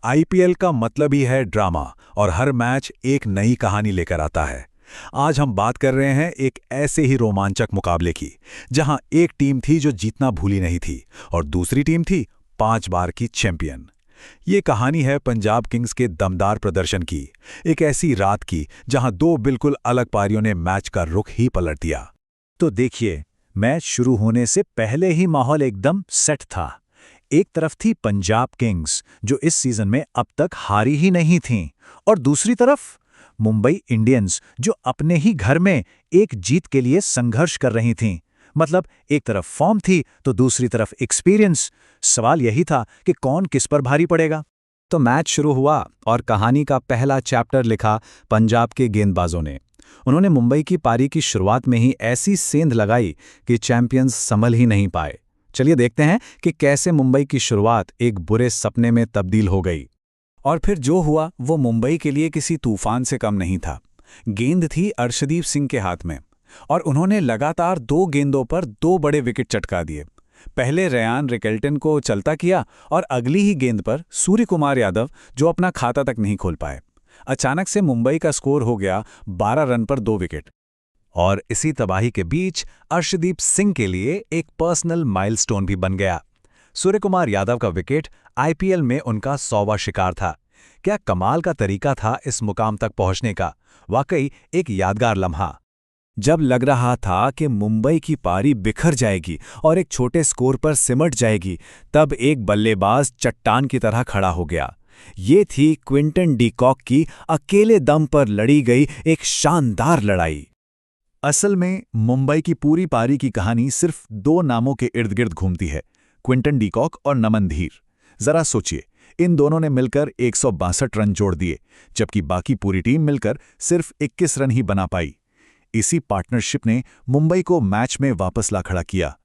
IPL का मतलब ही है ड्रामा और हर मैच एक नई कहानी लेकर आता है। आज हम बात कर रहे हैं एक ऐसे ही रोमांचक मुकाबले की, जहां एक टीम थी जो जीतना भूली नहीं थी और दूसरी टीम थी 5 बार की चैंपियन। ये कहानी है पंजाब किंग्स के दमदार प्रदर्शन की, एक ऐसी रात की जहां दो बिल्कुल अलग पारियों ने मैच का रुख ही पलट दिया। तो देखिए, मैच शुरू होने से पहले ही माहौल एकदम सेट था। एक तरफ थी पंजाब किंग्स, जो इस सीजन में अब तक हारी ही नहीं थीं, और दूसरी तरफ मुंबई इंडियंस, जो अपने ही घर में एक जीत के लिए संघर्ष कर रही थीं। मतलब एक तरफ फॉर्म थी तो दूसरी तरफ एक्सपीरियंस। सवाल यही था कि कौन किस पर भारी पड़ेगा। तो मैच शुरू हुआ और कहानी का पहला चैप्टर लिखा पंजाब के गेंदबाजों ने। उन्होंने मुंबई की पारी की शुरुआत में ही ऐसी सेंध लगाई कि चैंपियंस संभल ही नहीं पाए। चलिए देखते हैं कि कैसे मुंबई की शुरुआत एक बुरे सपने में तब्दील हो गई। और फिर जो हुआ वो मुंबई के लिए किसी तूफान से कम नहीं था। गेंद थी अर्शदीप सिंह के हाथ में और उन्होंने लगातार 2 गेंदों पर 2 बड़े विकेट चटका दिए। पहले रेयान रिकेल्टन को चलता किया और अगली ही गेंद पर सूर्य कुमार यादव, जो अपना खाता तक नहीं खोल पाए। अचानक से मुंबई का स्कोर हो गया 12 रन पर 2 विकेट। और इसी तबाही के बीच अर्शदीप सिंह के लिए एक पर्सनल माइलस्टोन भी बन गया। सूर्य कुमार यादव का विकेट आईपीएल में उनका 100वां शिकार था। क्या कमाल का तरीका था इस मुकाम तक पहुंचने का, वाकई एक यादगार लम्हा। जब लग रहा था कि मुंबई की पारी बिखर जाएगी और एक छोटे स्कोर पर सिमट जाएगी, तब एक बल्लेबाज चट्टान की तरह खड़ा हो गया। ये थी क्विंटन डी कॉक की अकेले दम पर लड़ी गई एक शानदार लड़ाई। असल में मुंबई की पूरी पारी की कहानी सिर्फ 2 नामों के इर्द गिर्द घूमती है, क्विंटन डी कॉक और नमन धीर। जरा सोचिए, इन दोनों ने मिलकर 162 रन जोड़ दिए, जबकि बाकी पूरी टीम मिलकर सिर्फ 21 रन ही बना पाई। इसी पार्टनरशिप ने मुंबई को मैच में वापस ला खड़ा किया।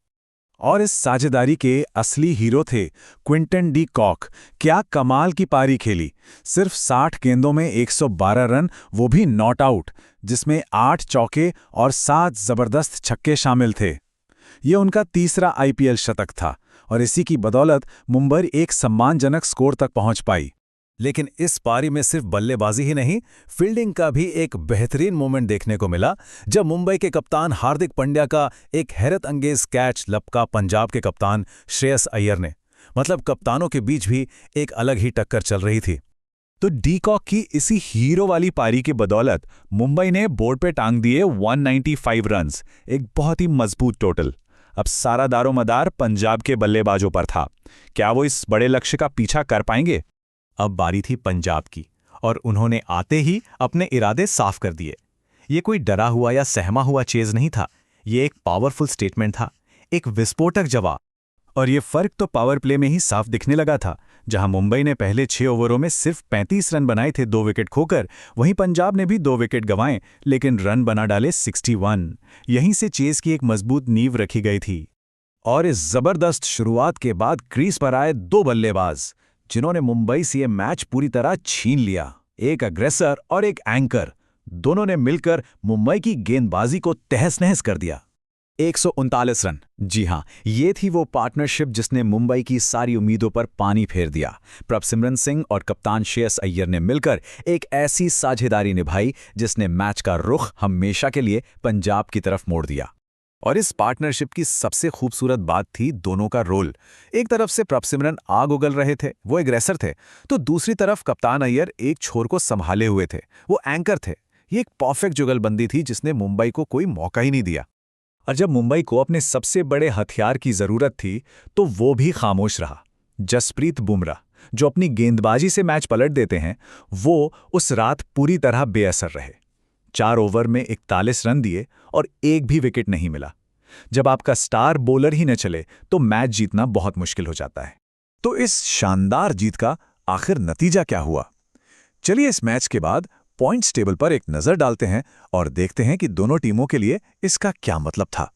और इस साझेदारी के असली हीरो थे क्विंटन डी कॉक। क्या कमाल की पारी खेली। सिर्फ 60 गेंदों में 112 रन, वो भी नॉट आउट, जिसमें 8 चौके और 7 जबरदस्त छक्के शामिल थे। ये उनका तीसरा आईपीएल शतक था और इसी की बदौलत मुंबई एक सम्मानजनक स्कोर तक पहुंच पाई। लेकिन इस पारी में सिर्फ बल्लेबाजी ही नहीं, फील्डिंग का भी एक बेहतरीन मोमेंट देखने को मिला, जब मुंबई के कप्तान हार्दिक पांड्या का एक हैरत अंगेज कैच लपका पंजाब के कप्तान श्रेयस अय्यर ने। मतलब कप्तानों के बीच भी एक अलग ही टक्कर चल रही थी। तो डी कॉक की इसी हीरो वाली पारी की बदौलत मुंबई ने बोर्ड पे टांग दिए 195 रन्स, एक बहुत ही मजबूत टोटल। अब सारा दारोमदार पंजाब के बल्लेबाजों पर था। क्या वो इस बड़े लक्ष्य का पीछा कर पाएंगे? अब बारी थी पंजाब की, और उन्होंने आते ही अपने इरादे साफ कर दिए। ये कोई डरा हुआ या सहमा हुआ चेज नहीं था, ये एक पावरफुल स्टेटमेंट था, एक विस्फोटक जवाब। और ये फर्क तो पावर प्ले में ही साफ दिखने लगा था। जहां मुंबई ने पहले 6 ओवरों में सिर्फ 35 रन बनाए थे 2 विकेट खोकर, वहीं पंजाब ने भी 2 विकेट गंवाए लेकिन रन बना डाले 61। यहीं से चेज की एक मजबूत नींव रखी गई थी। और इस जबरदस्त शुरुआत के बाद क्रीज पर आए 2 बल्लेबाज, जिन्होंने मुंबई से ये मैच पूरी तरह छीन लिया। एक अग्रेसर और एक एंकर, दोनों ने मिलकर मुंबई की गेंदबाजी को तहस-नहस कर दिया। 139 रन। जी हां, ये थी वो पार्टनरशिप जिसने मुंबई की सारी उम्मीदों पर पानी फेर दिया। प्रभसिमरन सिंह और कप्तान श्रेयस अय्यर ने मिलकर एक ऐसी साझेदारी निभाई जिसने मैच का रुख हमेशा के लिए पंजाब की तरफ मोड़ दिया। और इस पार्टनरशिप की सबसे खूबसूरत बात थी दोनों का रोल। एक तरफ से प्रभसिमरन आग उगल रहे थे, वो एग्रेसर थे, तो दूसरी तरफ कप्तान अय्यर एक छोर को संभाले हुए थे, वो एंकर थे। ये एक परफेक्ट जुगलबंदी थी जिसने मुंबई को कोई मौका ही नहीं दिया। और जब मुंबई को अपने सबसे बड़े हथियार की जरूरत थी तो वो भी खामोश रहा। जसप्रीत बुमराह, जो अपनी गेंदबाजी से मैच पलट देते हैं, वो उस रात पूरी तरह बेअसर रहे। 4 ओवर में 41 रन दिए और एक भी विकेट नहीं मिला। जब आपका स्टार बॉलर ही न चले तो मैच जीतना बहुत मुश्किल हो जाता है। तो इस शानदार जीत का आखिर नतीजा क्या हुआ? चलिए इस मैच के बाद पॉइंट्स टेबल पर एक नजर डालते हैं और देखते हैं कि दोनों टीमों के लिए इसका क्या मतलब था।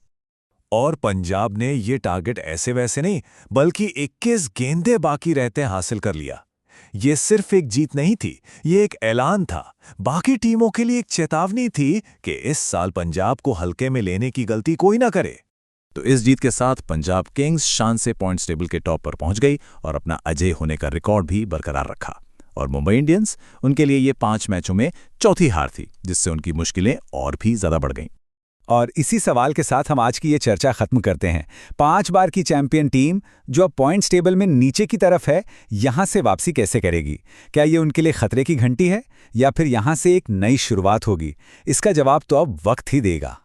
और पंजाब ने ये टारगेट ऐसे वैसे नहीं, बल्कि 21 गेंदें बाकी रहते हासिल कर लिया। ये सिर्फ एक जीत नहीं थी, ये एक ऐलान था। बाकी टीमों के लिए एक चेतावनी थी कि इस साल पंजाब को हल्के में लेने की गलती कोई ना करे। तो इस जीत के साथ पंजाब किंग्स शान से पॉइंट्स टेबल के टॉप पर पहुंच गई और अपना अजेय होने का रिकॉर्ड भी बरकरार रखा। और मुंबई इंडियंस, उनके लिए ये 5 मैचों में चौथी हार थी, जिससे उनकी मुश्किलें और भी ज्यादा बढ़ गईं। और इसी सवाल के साथ हम आज की ये चर्चा खत्म करते हैं। 5 बार की चैंपियन टीम जो अब पॉइंट्स टेबल में नीचे की तरफ है, यहां से वापसी कैसे करेगी? क्या ये उनके लिए खतरे की घंटी है या फिर यहां से एक नई शुरुआत होगी? इसका जवाब तो अब वक्त ही देगा।